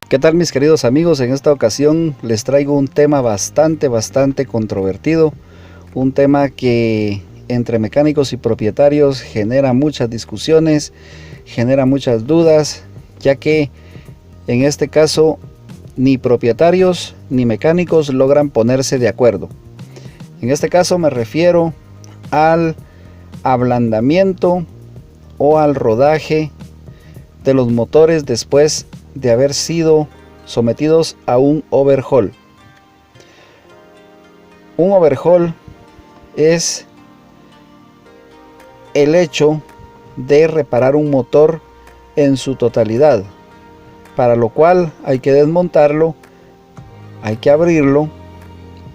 ¿Qué tal, mis queridos amigos? En esta ocasión les traigo un tema bastante controvertido, un tema que entre mecánicos y propietarios genera muchas discusiones, genera muchas dudas, ya que en este caso ni propietarios ni mecánicos logran ponerse de acuerdo. En este caso me refiero al ablandamiento o al rodaje de los motores después de haber sido sometidos a un overhaul. Un overhaul es el hecho de reparar un motor en su totalidad, para lo cual hay que desmontarlo, hay que abrirlo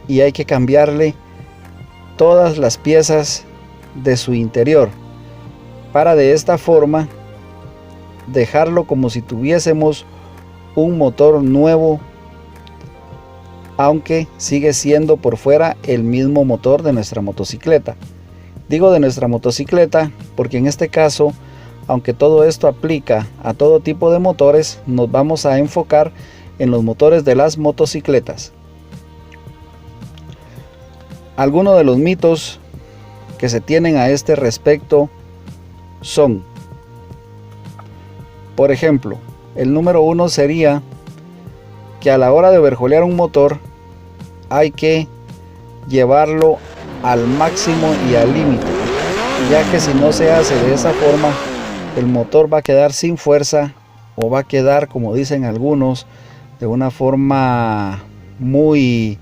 y hay que cambiarle todas las piezas de su interior, para de esta forma dejarlo como si tuviésemos un motor nuevo, aunque sigue siendo por fuera el mismo motor de nuestra motocicleta. Digo de nuestra motocicleta porque en este caso, aunque todo esto aplica a todo tipo de motores, nos vamos a enfocar en los motores de las motocicletas. Algunos de los mitos que se tienen a este respecto son: por ejemplo, el número uno sería que a la hora de overhaulear un motor hay que llevarlo al máximo y al límite, ya que si no se hace de esa forma, el motor va a quedar sin fuerza o va a quedar, como dicen algunos, de una forma muy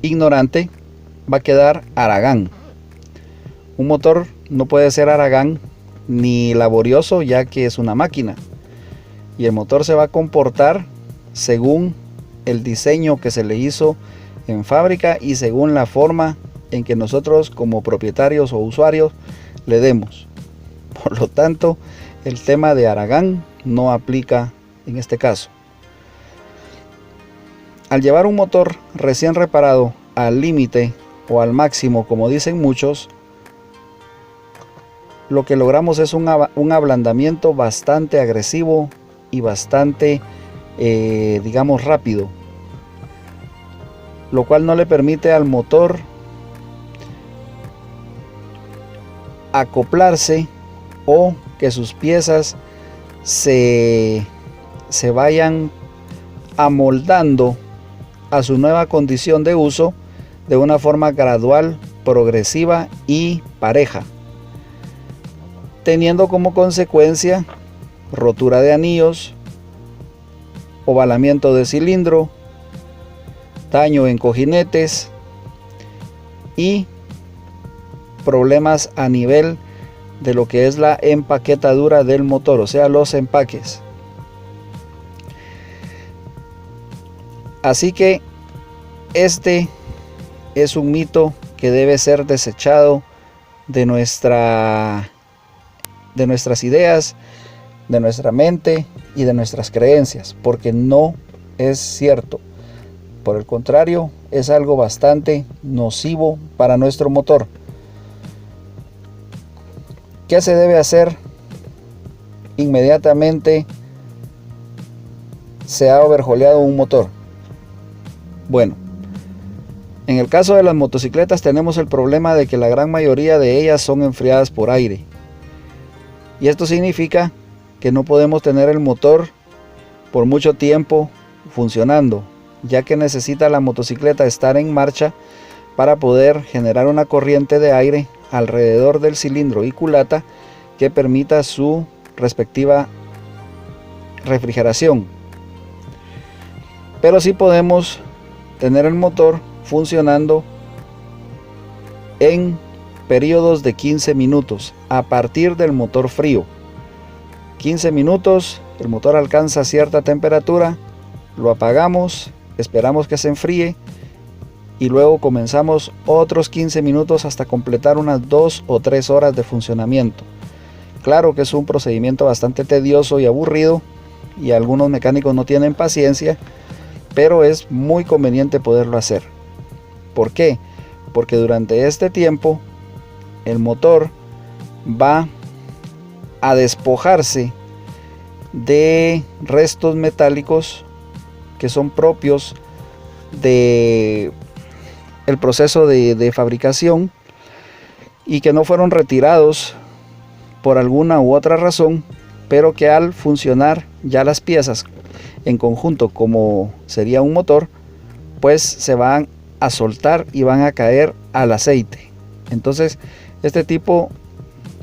ignorante, va a quedar haragán. Un motor no puede ser haragán ni laborioso, ya que es una máquina, y el motor se va a comportar según el diseño que se le hizo en fábrica y según la forma en que nosotros como propietarios o usuarios le demos. Por lo tanto, el tema de haragán no aplica en este caso. Al llevar un motor recién reparado al límite o al máximo, como dicen muchos, lo que logramos es un ablandamiento bastante agresivo y bastante, digamos, rápido, lo cual no le permite al motor acoplarse o que sus piezas se vayan amoldando a su nueva condición de uso de una forma gradual, progresiva y pareja, teniendo como consecuencia rotura de anillos, ovalamiento de cilindro, daño en cojinetes y problemas a nivel de lo que es la empaquetadura del motor, o sea, los empaques. Así que este es un mito que debe ser desechado de nuestras ideas, de nuestra mente y de nuestras creencias, porque no es cierto. Por el contrario, es algo bastante nocivo para nuestro motor. ¿Qué se debe hacer inmediatamente se ha overhauleado un motor? Bueno, en el caso de las motocicletas tenemos el problema de que la gran mayoría de ellas son enfriadas por aire. Y esto significa que no podemos tener el motor por mucho tiempo funcionando, ya que necesita la motocicleta estar en marcha para poder generar una corriente de aire alrededor del cilindro y culata que permita su respectiva refrigeración. Pero sí podemos tener el motor funcionando en periodos de 15 minutos a partir del motor frío. 15 minutos, el motor alcanza cierta temperatura, lo apagamos, esperamos que se enfríe y luego comenzamos otros 15 minutos hasta completar unas 2 o 3 horas de funcionamiento. Claro que es un procedimiento bastante tedioso y aburrido y algunos mecánicos no tienen paciencia, pero es muy conveniente poderlo hacer. ¿Por qué? Porque durante este tiempo el motor va a despojarse de restos metálicos que son propios de el proceso de fabricación y que no fueron retirados por alguna u otra razón, pero que al funcionar ya las piezas en conjunto como sería un motor, pues se van a soltar y van a caer al aceite. Entonces este tipo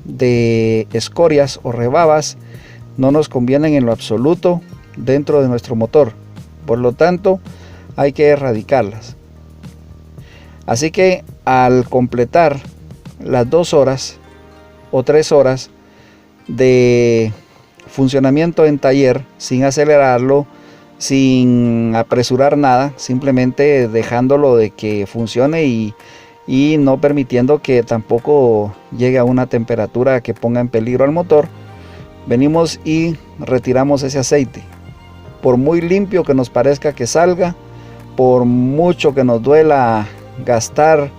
de escorias o rebabas no nos convienen en lo absoluto dentro de nuestro motor, por lo tanto hay que erradicarlas. Así que al completar las 2 horas o 3 horas de funcionamiento en taller, sin acelerarlo, sin apresurar nada, simplemente dejándolo de que funcione y no permitiendo que tampoco llegue a una temperatura que ponga en peligro al motor, venimos y retiramos ese aceite. Por muy limpio que nos parezca que salga, por mucho que nos duela gastar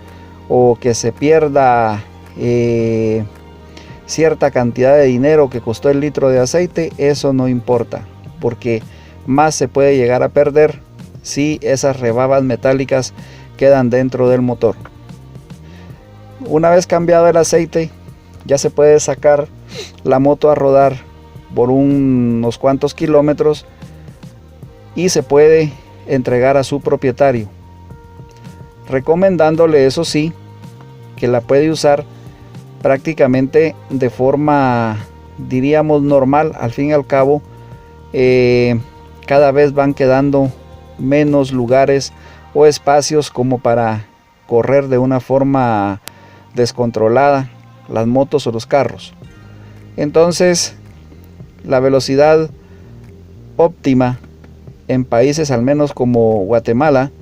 o que se pierda cierta cantidad de dinero que costó el litro de aceite, eso no importa, porque más se puede llegar a perder si esas rebabas metálicas quedan dentro del motor. Una vez cambiado el aceite, ya se puede sacar la moto a rodar por unos cuantos kilómetros y se puede entregar a su propietario, recomendándole, eso sí, que la puede usar prácticamente de forma, diríamos, normal. Al fin y al cabo, cada vez van quedando menos lugares o espacios como para correr de una forma descontrolada las motos o los carros. Entonces la velocidad óptima en países al menos como Guatemala,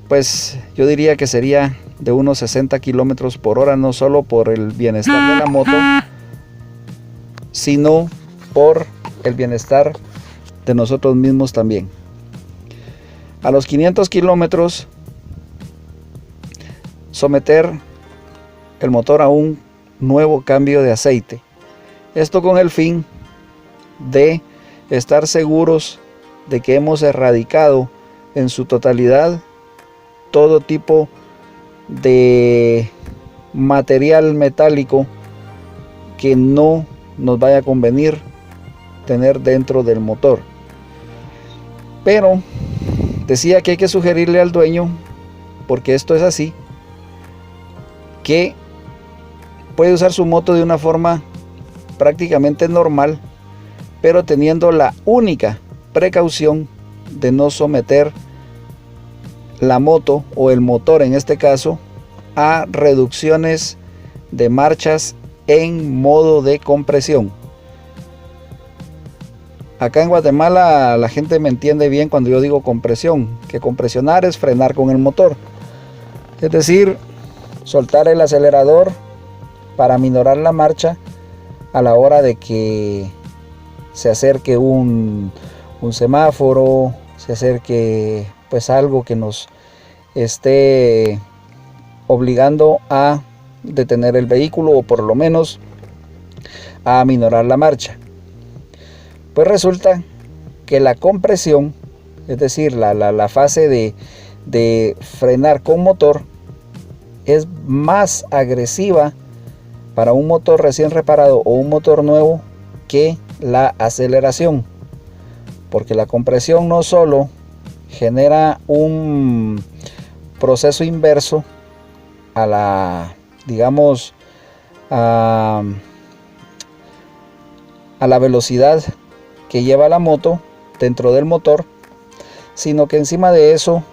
pues yo diría que sería de unos 60 kilómetros por hora, no solo por el bienestar de la moto, sino por el bienestar de nosotros mismos también. A los 500 kilómetros, someter el motor a un nuevo cambio de aceite. Esto con el fin de estar seguros de que hemos erradicado en su totalidad todo tipo de material metálico que no nos vaya a convenir tener dentro del motor. Pero decía que hay que sugerirle al dueño, porque esto es así, que puede usar su moto de una forma prácticamente normal, pero teniendo la única precaución de no someter la moto o el motor en este caso a reducciones de marchas en modo de compresión. Acá en Guatemala la gente me entiende bien cuando yo digo compresión, que compresionar es frenar con el motor, es decir, soltar el acelerador para minorar la marcha a la hora de que se acerque un semáforo, se acerque pues algo que nos esté obligando a detener el vehículo o por lo menos a minorar la marcha. Pues resulta que la compresión, es decir, la fase de frenar con motor, es más agresiva para un motor recién reparado o un motor nuevo que la aceleración, porque la compresión no solo genera un proceso inverso a la, digamos, a la velocidad que lleva la moto dentro del motor, sino que encima de eso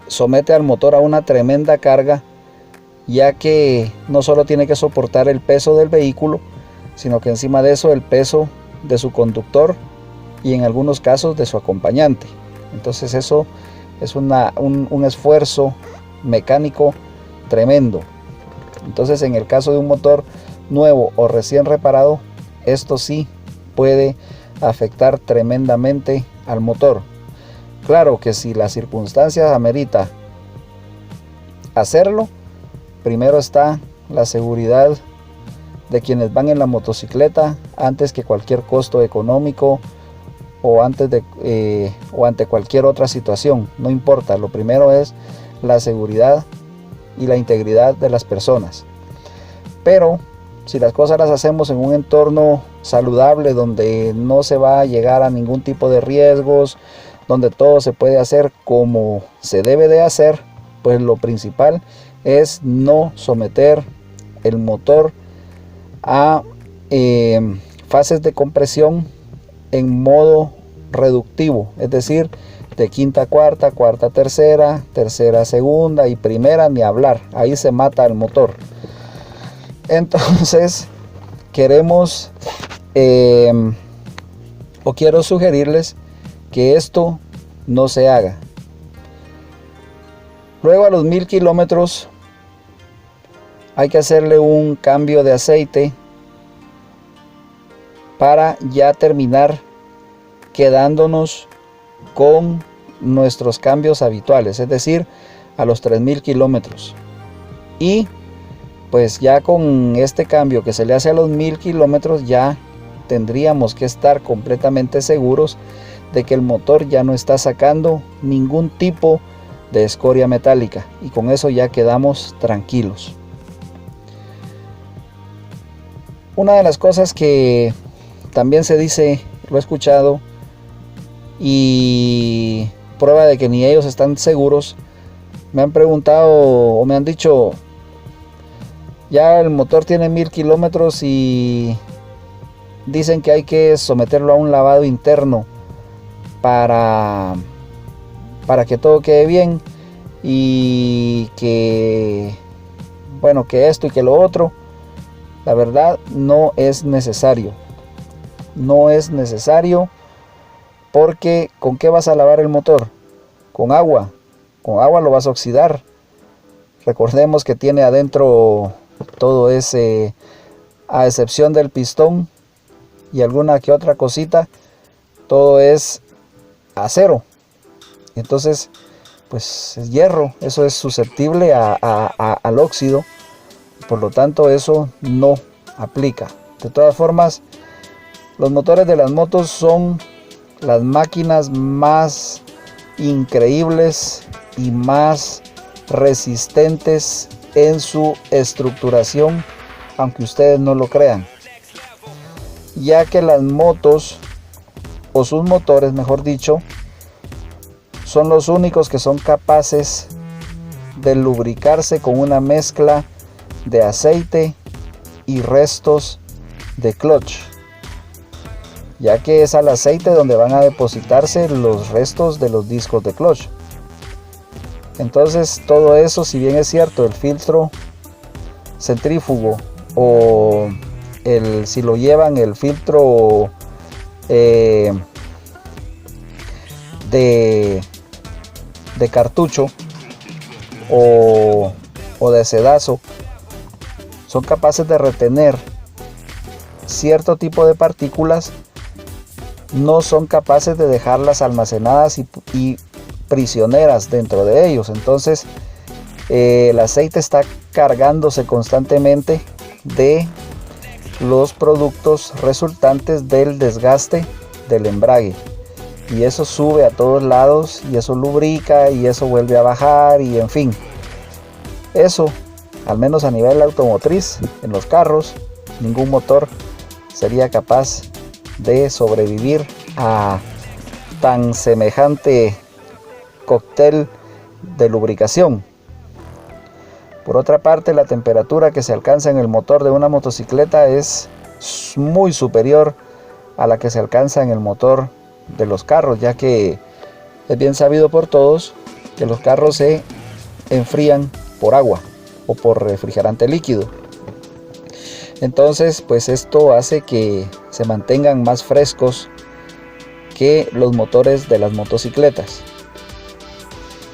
somete al motor a una tremenda carga, ya que no solo tiene que soportar el peso del vehículo, sino que encima de eso el peso de su conductor y en algunos casos de su acompañante. Entonces eso es un esfuerzo mecánico tremendo. Entonces en el caso de un motor nuevo o recién reparado, esto sí puede afectar tremendamente al motor. Claro que si las circunstancias amerita hacerlo, primero está la seguridad de quienes van en la motocicleta antes que cualquier costo económico o ante cualquier otra situación. No importa, lo primero es la seguridad y la integridad de las personas. Pero si las cosas las hacemos en un entorno saludable, donde no se va a llegar a ningún tipo de riesgos, donde todo se puede hacer como se debe de hacer, pues lo principal es no someter el motor a fases de compresión en modo reductivo, es decir, de quinta a cuarta, cuarta a tercera, tercera a segunda y primera ni hablar, ahí se mata el motor. Entonces queremos o quiero sugerirles que esto no se haga. Luego a los 1000 kilómetros hay que hacerle un cambio de aceite para ya terminar quedándonos con nuestros cambios habituales, es decir, a los 3000 kilómetros. Y pues ya con este cambio que se le hace a los 1000 kilómetros ya tendríamos que estar completamente seguros de que el motor ya no está sacando ningún tipo de escoria metálica, y con eso ya quedamos tranquilos. Una de las cosas que también se dice, lo he escuchado y prueba de que ni ellos están seguros, me han preguntado o me han dicho: ya el motor tiene 1000 kilómetros y dicen que hay que someterlo a un lavado interno para que todo quede bien, y que bueno, que esto y que lo otro. La verdad, no es necesario. No es necesario, porque ¿con qué vas a lavar el motor? Con agua. Con agua lo vas a oxidar. Recordemos que tiene adentro todo ese, a excepción del pistón y alguna que otra cosita, todo es acero. Entonces pues es hierro, eso es susceptible al óxido, por lo tanto eso no aplica. De todas formas, los motores de las motos son las máquinas más increíbles y más resistentes en su estructuración, aunque ustedes no lo crean, ya que las motos, o sus motores mejor dicho, son los únicos que son capaces de lubricarse con una mezcla de aceite y restos de clutch, ya que es al aceite donde van a depositarse los restos de los discos de clutch. Entonces todo eso, si bien es cierto, el filtro centrífugo o si lo llevan el filtro de cartucho o de sedazo, son capaces de retener cierto tipo de partículas, no son capaces de dejarlas almacenadas y prisioneras dentro de ellos. Entonces el aceite está cargándose constantemente de los productos resultantes del desgaste del embrague, y eso sube a todos lados y eso lubrica y eso vuelve a bajar, y en fin, eso, al menos a nivel automotriz, en los carros, ningún motor sería capaz de sobrevivir a tan semejante cóctel de lubricación. Por otra parte, la temperatura que se alcanza en el motor de una motocicleta es muy superior a la que se alcanza en el motor de los carros, ya que es bien sabido por todos que los carros se enfrían por agua o por refrigerante líquido. Entonces pues esto hace que se mantengan más frescos que los motores de las motocicletas.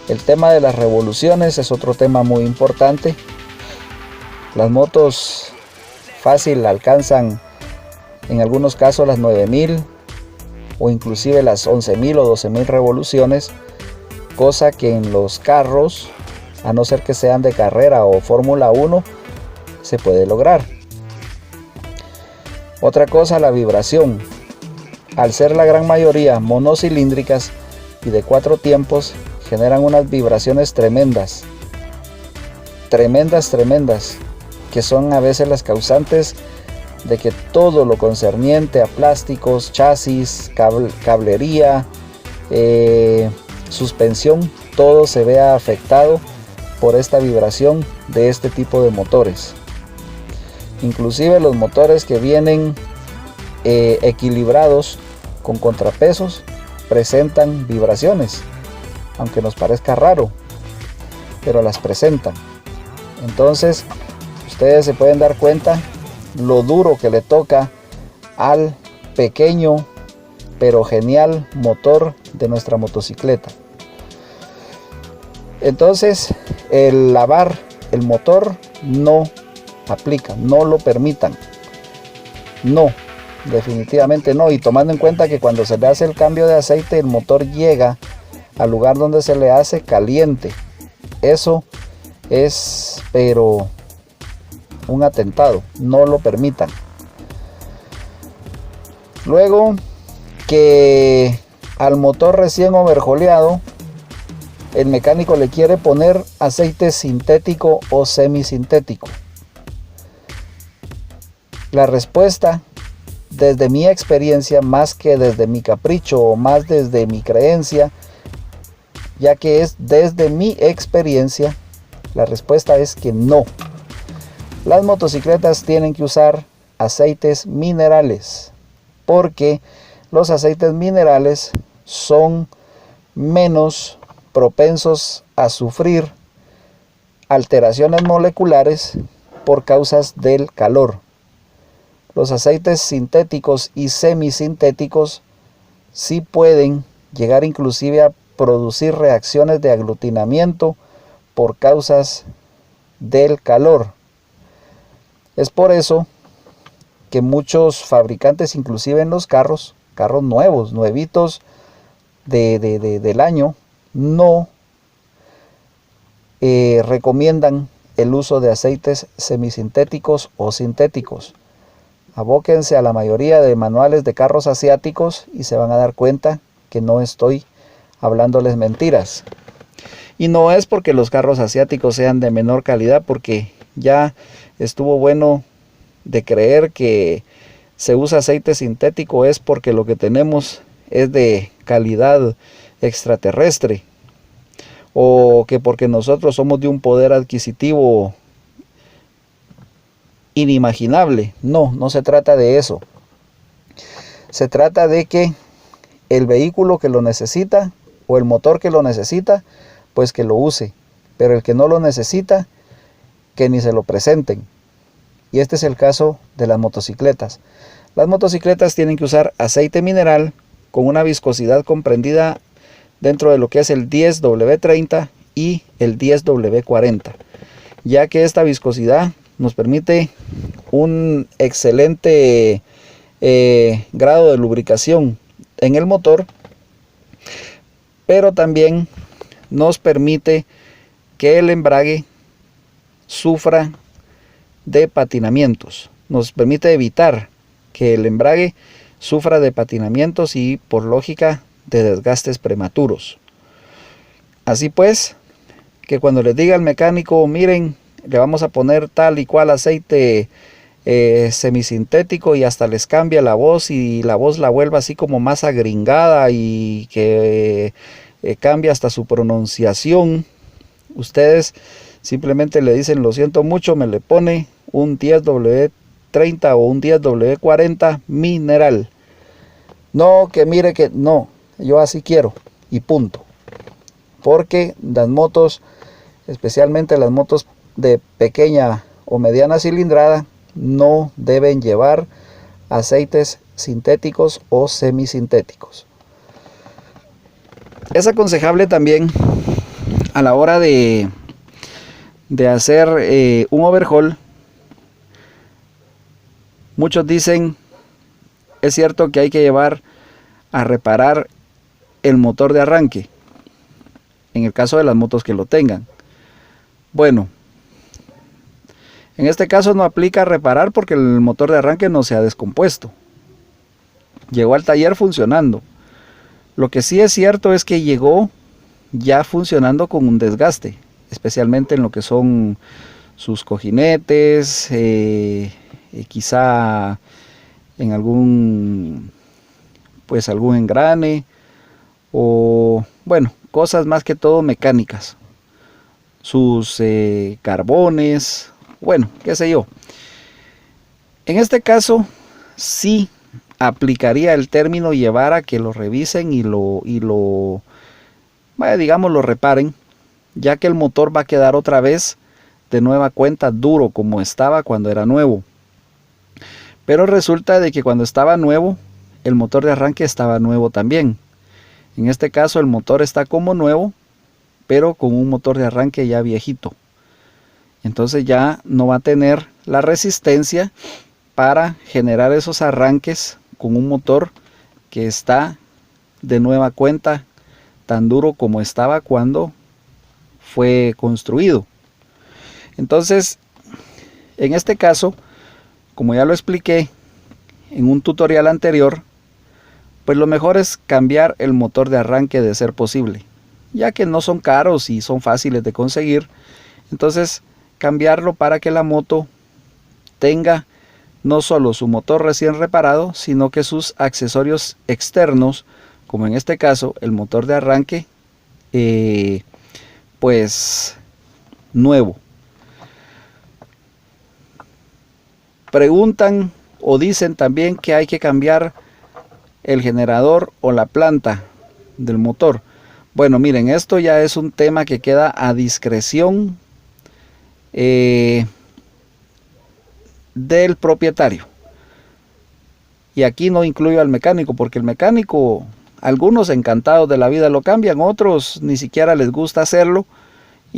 El tema de las revoluciones es otro tema muy importante. Las motos fácil alcanzan en algunos casos las 9000 o inclusive las 11.000 o 12.000 revoluciones, cosa que en los carros, a no ser que sean de carrera o Fórmula 1, se puede lograr. Otra cosa, la vibración. Al ser la gran mayoría monocilíndricas y de 4 tiempos, generan unas vibraciones tremendas, que son a veces las causantes de que todo lo concerniente a plásticos, chasis, cablería, suspensión, todo se vea afectado por esta vibración de este tipo de motores. Inclusive los motores que vienen equilibrados con contrapesos presentan vibraciones, aunque nos parezca raro, pero las presentan. Entonces ustedes se pueden dar cuenta lo duro que le toca al pequeño pero genial motor de nuestra motocicleta. Entonces el lavar el motor no aplica, no lo permitan, no, definitivamente no. Y tomando en cuenta que cuando se le hace el cambio de aceite, el motor llega al lugar donde se le hace caliente. Eso es pero un atentado, no lo permitan. Luego, que al motor recién overjoleado el mecánico le quiere poner aceite sintético o semisintético. La respuesta, desde mi experiencia, más que desde mi capricho o más desde mi creencia, ya que es desde mi experiencia, la respuesta es que no. Las motocicletas tienen que usar aceites minerales, porque los aceites minerales son menos propensos a sufrir alteraciones moleculares por causas del calor. Los aceites sintéticos y semisintéticos sí pueden llegar inclusive a producir reacciones de aglutinamiento por causas del calor. Es por eso que muchos fabricantes, inclusive en los carros nuevos, nuevitos del año, no recomiendan el uso de aceites semisintéticos o sintéticos. Abóquense a la mayoría de manuales de carros asiáticos y se van a dar cuenta que no estoy hablándoles mentiras. Y no es porque los carros asiáticos sean de menor calidad, porque ya estuvo bueno de creer que se usa aceite sintético es porque lo que tenemos es de calidad extraterrestre, o que porque nosotros somos de un poder adquisitivo inimaginable. No, no se trata de eso. Se trata de que el vehículo que lo necesita o el motor que lo necesita, pues que lo use, pero el que no lo necesita, que ni se lo presenten. Y este es el caso de las motocicletas. Las motocicletas tienen que usar aceite mineral con una viscosidad comprendida dentro de lo que es el 10W30 y el 10W40, ya que esta viscosidad nos permite un excelente grado de lubricación en el motor, pero también nos permite que el embrague sufra de patinamientos. Nos permite evitar que el embrague sufra de patinamientos y, por lógica, de desgastes prematuros. Así pues, que cuando les diga al mecánico, miren, le vamos a poner tal y cual aceite semisintético, y hasta les cambia la voz y la voz la vuelve así como más agringada y que cambia hasta su pronunciación, ustedes simplemente le dicen: lo siento mucho, me le pone un 10W30 o un 10W40 mineral. No, que mire que no, yo así quiero y punto. Porque las motos, especialmente las motos de pequeña o mediana cilindrada, no deben llevar aceites sintéticos o semisintéticos. Es aconsejable también a la hora de hacer un overhaul. Muchos dicen, es cierto que hay que llevar a reparar el motor de arranque, en el caso de las motos que lo tengan. Bueno, En este caso no aplica reparar porque el motor de arranque no se ha descompuesto. Llegó al taller funcionando. Lo que sí es cierto es que llegó ya funcionando con un desgaste, especialmente en lo que son sus cojinetes, quizá en algún engrane, o bueno, cosas más que todo mecánicas, sus carbones, bueno, qué sé yo. En este caso sí aplicaría el término llevar a que lo revisen y digamos lo reparen, ya que el motor va a quedar otra vez de nueva cuenta duro como estaba cuando era nuevo. Pero resulta de que cuando estaba nuevo, el motor de arranque estaba nuevo también. En este caso el motor está como nuevo, pero con un motor de arranque ya viejito. Entonces ya no va a tener la resistencia para generar esos arranques con un motor que está de nueva cuenta tan duro como estaba cuando fue construido. Entonces, en este caso, como ya lo expliqué en un tutorial anterior, pues lo mejor es cambiar el motor de arranque de ser posible, ya que no son caros y son fáciles de conseguir. Entonces, cambiarlo para que la moto tenga no solo su motor recién reparado, sino que sus accesorios externos, como en este caso el motor de arranque, pues nuevo. Preguntan o dicen también que hay que cambiar el generador o la planta del motor. Bueno, miren, esto ya es un tema que queda a discreción del propietario. Y aquí no incluyo al mecánico, porque el mecánico, algunos encantados de la vida lo cambian, otros ni siquiera les gusta hacerlo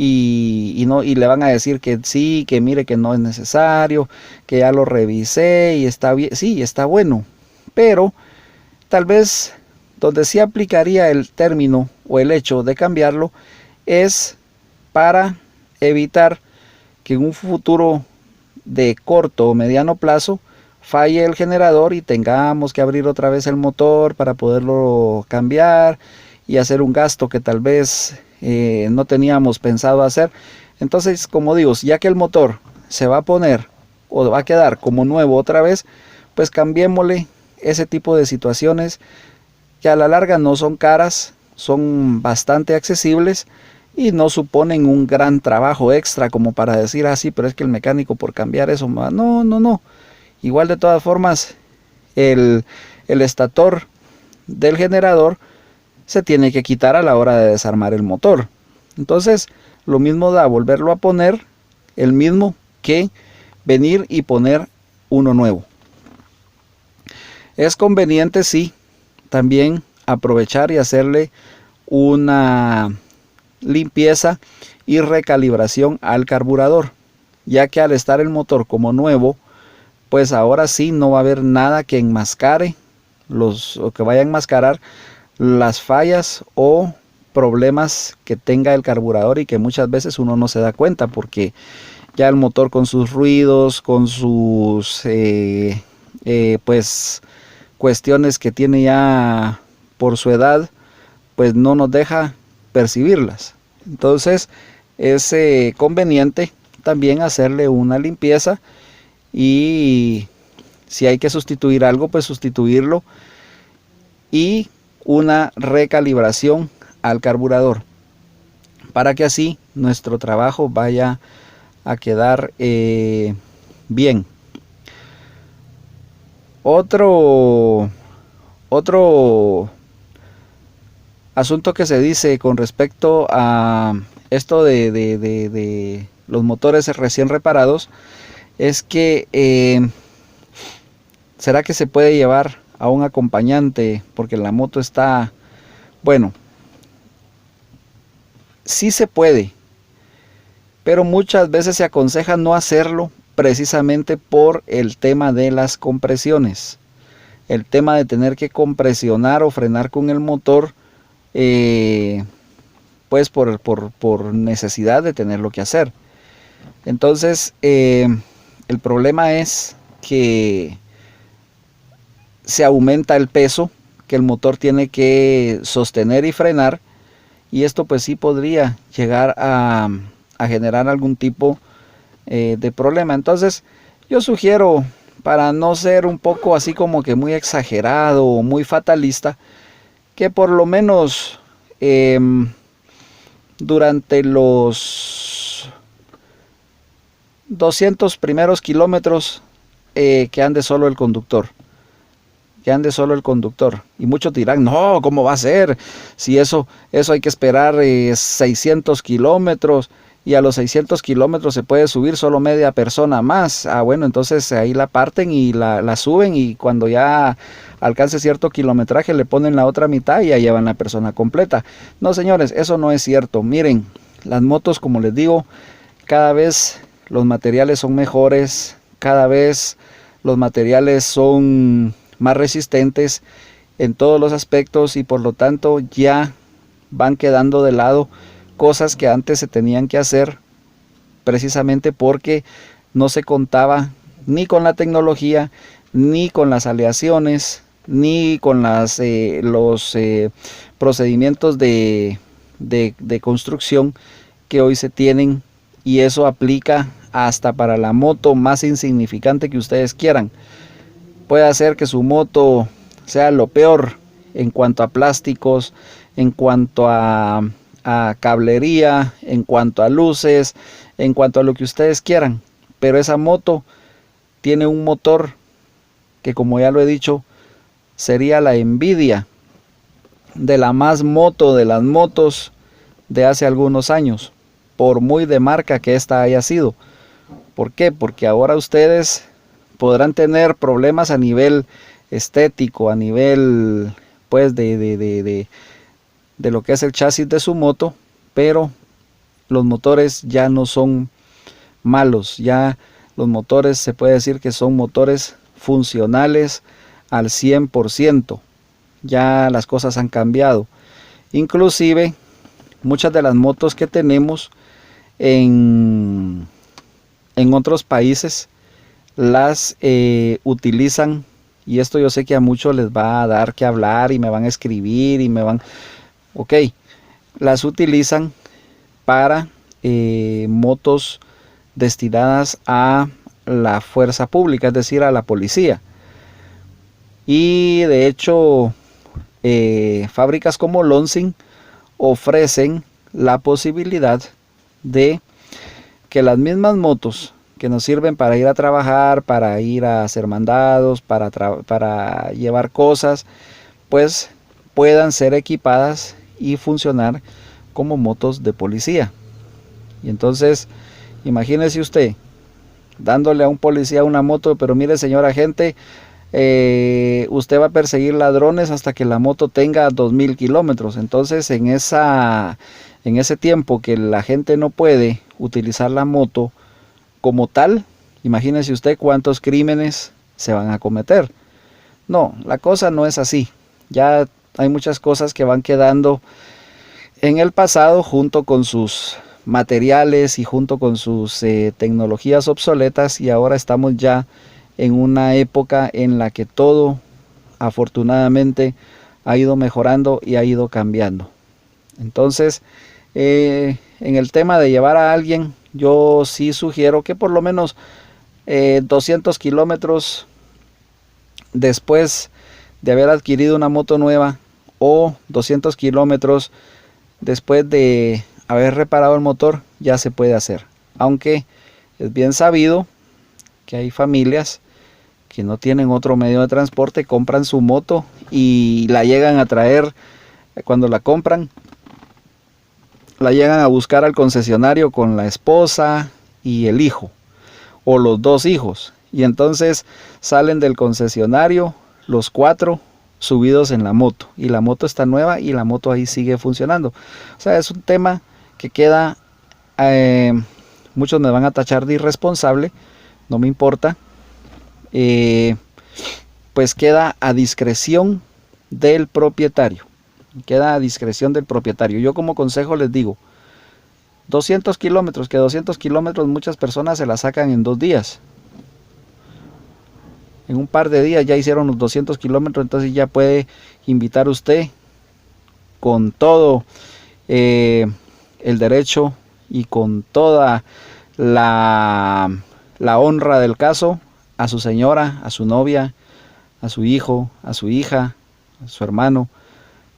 y le van a decir que sí, que mire que no es necesario, que ya lo revisé y está bien, sí, está bueno, pero tal vez donde sí aplicaría el término o el hecho de cambiarlo es para evitar que en un futuro de corto o mediano plazo falle el generador y tengamos que abrir otra vez el motor para poderlo cambiar y hacer un gasto que tal vez no teníamos pensado hacer. Entonces, como digo, ya que el motor se va a poner o va a quedar como nuevo otra vez, pues cambiémosle ese tipo de situaciones que a la larga no son caras, son bastante accesibles y no suponen un gran trabajo extra como para decir así, pero es que el mecánico por cambiar eso, no. Igual de todas formas el estator del generador se tiene que quitar a la hora de desarmar el motor. Entonces lo mismo da volverlo a poner, el mismo que venir y poner uno nuevo. Es conveniente, sí, también aprovechar y hacerle una limpieza y recalibración al carburador, ya que al estar el motor como nuevo, pues ahora sí no va a haber nada que enmascare o que vaya a enmascarar las fallas o problemas que tenga el carburador y que muchas veces uno no se da cuenta porque ya el motor con sus ruidos, con sus pues cuestiones que tiene ya por su edad, pues no nos deja percibirlas. Entonces es conveniente también hacerle una limpieza y si hay que sustituir algo, pues sustituirlo y una recalibración al carburador para que así nuestro trabajo vaya a quedar bien. Otro asunto que se dice con respecto a esto de los motores recién reparados es que ¿será que se puede llevar a un acompañante porque la moto está, bueno, sí se puede, pero muchas veces se aconseja no hacerlo precisamente por el tema de las compresiones, el tema de tener que compresionar o frenar con el motor, pues por necesidad de tenerlo que hacer. Entonces El problema es que se aumenta el peso que el motor tiene que sostener y frenar, y esto pues sí podría llegar a generar algún tipo de problema. Entonces yo sugiero, para no ser un poco así como que muy exagerado o muy fatalista, que por lo menos durante los 200 primeros kilómetros que ande solo el conductor. Que ande solo el conductor. Y muchos dirán, no, ¿cómo va a ser? Si eso hay que esperar 600 kilómetros, y a los 600 kilómetros se puede subir solo media persona más. Bueno, entonces ahí la parten y la suben, y cuando ya alcance cierto kilometraje le ponen la otra mitad y ya llevan la persona completa. No, señores, eso no es cierto. Miren, las motos, como les digo, cada vez los materiales son mejores, cada vez los materiales son más resistentes en todos los aspectos, y por lo tanto ya van quedando de lado cosas que antes se tenían que hacer, precisamente porque no se contaba ni con la tecnología, ni con las aleaciones, ni con los procedimientos de construcción que hoy se tienen, y eso aplica hasta para la moto más insignificante que ustedes quieran. Puede hacer que su moto sea lo peor en cuanto a plásticos, en cuanto a cablería, en cuanto a luces, en cuanto a lo que ustedes quieran. Pero esa moto tiene un motor que, como ya lo he dicho, sería la envidia de la más moto de las motos de hace algunos años, por muy de marca que esta haya sido. ¿Por qué? Porque ahora ustedes podrán tener problemas a nivel estético, a nivel pues de lo que es el chasis de su moto, pero los motores ya no son malos. Ya los motores se puede decir que son motores funcionales al 100%. Ya las cosas han cambiado. Inclusive muchas de las motos que tenemos en otros países las utilizan, y esto yo sé que a muchos les va a dar que hablar y me van a escribir y me van, ok, las utilizan para motos destinadas a la fuerza pública, es decir, a la policía. Y de hecho fábricas como Lonsing ofrecen la posibilidad de que las mismas motos que nos sirven para ir a trabajar, para ir a hacer mandados, para llevar cosas, pues puedan ser equipadas y funcionar como motos de policía. Y entonces, imagínese usted dándole a un policía una moto, pero mire, señor agente, usted va a perseguir ladrones hasta que la moto tenga 2000 kilómetros. Entonces en ese tiempo que la gente no puede utilizar la moto como tal, imagínese usted cuántos crímenes se van a cometer. No, la cosa no es así. Ya hay muchas cosas que van quedando en el pasado, junto con sus materiales y junto con sus tecnologías obsoletas, y ahora estamos ya en una época en la que todo afortunadamente ha ido mejorando y ha ido cambiando. Entonces en el tema de llevar a alguien, yo sí sugiero que por lo menos 200 kilómetros después de haber adquirido una moto nueva, o 200 kilómetros después de haber reparado el motor, ya se puede hacer. Aunque es bien sabido que hay familias que no tienen otro medio de transporte, compran su moto y la llegan a traer. Cuando la compran, la llegan a buscar al concesionario con la esposa y el hijo, o los dos hijos, y entonces salen del concesionario los 4 subidos en la moto, y la moto está nueva y la moto ahí sigue funcionando. O sea, es un tema que queda, muchos me van a tachar de irresponsable, no me importa, pues queda a discreción del propietario. Queda a discreción del propietario. Yo como consejo les digo, 200 kilómetros, que 200 kilómetros muchas personas se la sacan en 2 días. en un par de días ya hicieron los 200 kilómetros, entonces ya puede invitar usted con todo el derecho y con toda la honra del caso a su señora, a su novia, a su hijo, a su hija, a su hermano,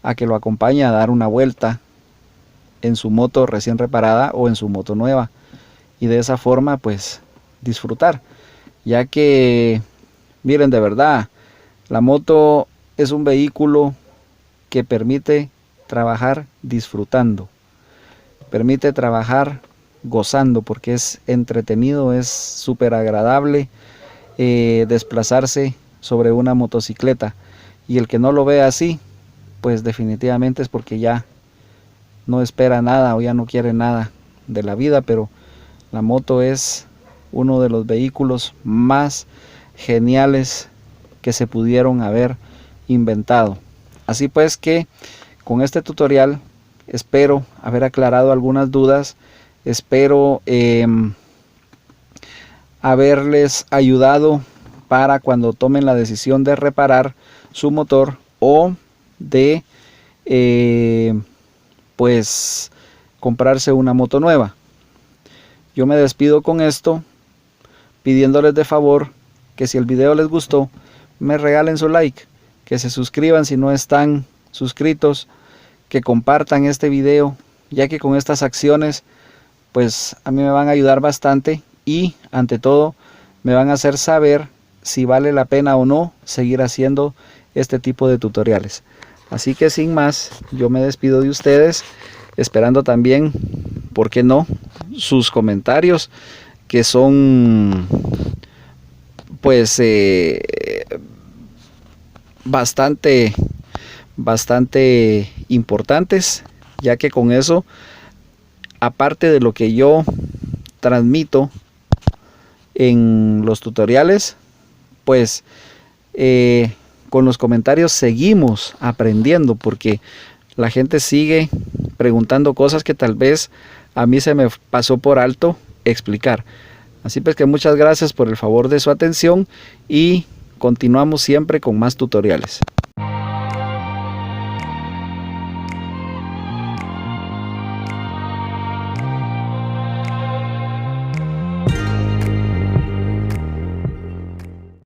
a que lo acompañe a dar una vuelta en su moto recién reparada o en su moto nueva, y de esa forma pues disfrutar, ya que miren, de verdad, la moto es un vehículo que permite trabajar disfrutando, permite trabajar gozando, porque es entretenido, es súper agradable desplazarse sobre una motocicleta, y el que no lo vea así, pues definitivamente es porque ya no espera nada o ya no quiere nada de la vida. Pero la moto es uno de los vehículos más geniales que se pudieron haber inventado. Así pues que con este tutorial espero haber aclarado algunas dudas, espero haberles ayudado para cuando tomen la decisión de reparar su motor o de pues comprarse una moto nueva. Yo me despido con esto, pidiéndoles de favor que si el video les gustó, me regalen su like, que se suscriban si no están suscritos, que compartan este video, ya que con estas acciones pues a mí me van a ayudar bastante, y ante todo me van a hacer saber si vale la pena o no seguir haciendo este tipo de tutoriales. Así que sin más, yo me despido de ustedes, esperando también, ¿por qué no?, sus comentarios, que son pues bastante importantes, ya que con eso, aparte de lo que yo transmito en los tutoriales, pues con los comentarios seguimos aprendiendo, porque la gente sigue preguntando cosas que tal vez a mí se me pasó por alto explicar. Así pues que muchas gracias por el favor de su atención, y continuamos siempre con más tutoriales.